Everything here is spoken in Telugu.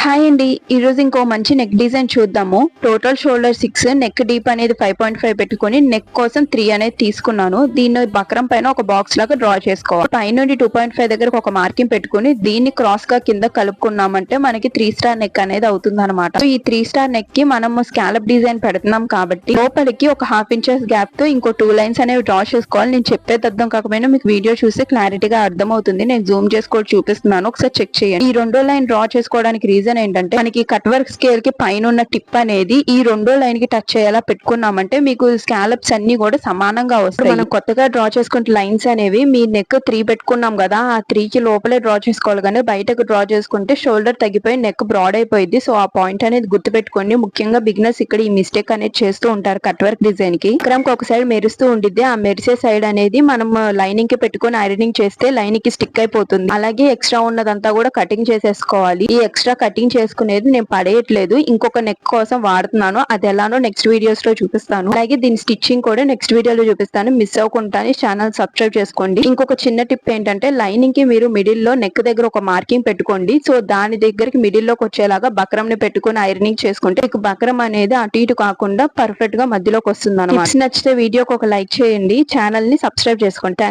హాయ్ అండి. ఈరోజు ఇంకో మంచి నెక్ డిజైన్ చూద్దాము. టోటల్ షోల్డర్ 6, నెక్ డీప్ అనేది 5.5 పెట్టుకుని నెక్ కోసం 3 అనేది తీసుకున్నాను. దీన్ని బక్రం పైన ఒక బాక్స్ లాగా డ్రా చేసుకోవాలి. పైనుండి 2.5 దగ్గరకు ఒక మార్కింగ్ పెట్టుకుని దీన్ని క్రాస్ గా కింద కలుపుకున్నామంటే మనకి 3 స్టార్ నెక్ అనేది అవుతుంది అనమాట. ఈ 3 స్టార్ నెక్ కి మనం స్కాలప్ డిజైన్ పెడుతున్నాం కాబట్టి లోపలికి ఒక 1/2 ఇంచెస్ గ్యాప్ తో ఇంకో 2 లైన్స్ అనేవి డ్రా చేసుకోవాలి. నేను చెప్పేది అర్థం కాకపోయినా మీకు వీడియో చూసి క్లారిటీగా అర్థం అవుతుంది. నేను జూమ్ చేసుకొని చూపిస్తున్నాను, ఒకసారి చెక్ చేయండి. ఈ రెండో లైన్ డ్రా చేసుకోవడానికి రీజన్ ఏంటంటే మనకి కట్ వర్క్ స్కేల్ కి పైన ఉన్న టిప్ అనేది ఈ రెండో లైన్ కి టచ్ అయ్యేలా పెట్టుకున్నామంటే మీకు స్కాలప్స్ అన్ని కూడా సమానంగా వస్తాయి. మనం కొత్తగా డ్రా చేసుకుంటే లైన్స్ అనేవి మీ నెక్ 3 పెట్టుకున్నాం కదా, ఆ 3 కి లోపలే డ్రా చేసుకోవాలి కానీ బయటకు డ్రా చేసుకుంటే షోల్డర్ తగ్గిపోయి నెక్ బ్రాడ్ అయిపోయింది. సో ఆ పాయింట్ అనేది గుర్తు పెట్టుకోండి. ముఖ్యంగా బిగినర్స్ ఇక్కడ ఈ మిస్టేక్ అనేది చేస్తూ ఉంటారు. కట్ వర్క్ డిజైన్ కి క్రమ్కి ఒక సైడ్ మెరుస్తూ ఉండిద్ది. ఆ మెరిసే సైడ్ అనేది మనం లైనింగ్ కి పెట్టుకుని ఐరనింగ్ చేస్తే లైనింగ్ కి స్టిక్ అయిపోతుంది. అలాగే ఎక్స్ట్రా ఉన్నదంతా కూడా కటింగ్ చేసేసుకోవాలి. ఈ ఎక్స్ట్రా కటింగ్ చేసుకునేది నేను పడేయట్లేదు, ఇంకొక నెక్ కోసం వాడుతున్నాను. అది ఎలానో నెక్స్ట్ వీడియోస్ లో చూపిస్తాను. అలాగే దీని స్టిచ్చింగ్ కూడా నెక్స్ట్ వీడియోలో చూపిస్తాను. మిస్ అవ్వకుండా ఛానల్ సబ్స్క్రైబ్ చేసుకోండి. ఇంకొక చిన్న టిప్ ఏంటంటే లైనింగ్ కి మీరు మిడిల్ లో నెక్ దగ్గర ఒక మార్కింగ్ పెట్టుకోండి. సో దాని దగ్గరికి మిడిల్ లోకి వచ్చేలాగా బక్రం ని పెట్టుకుని ఐరనింగ్ చేసుకుంటే మీకు బక్రం అనేది అటు ఇటు కాకుండా పర్ఫెక్ట్ గా మధ్యలోకి వస్తుంది అన్నమాట. నచ్చితే వీడియోకి ఒక లైక్ చేయండి, ఛానల్ ని సబ్స్క్రైబ్ చేసుకోండి. థ్యాంక్స్.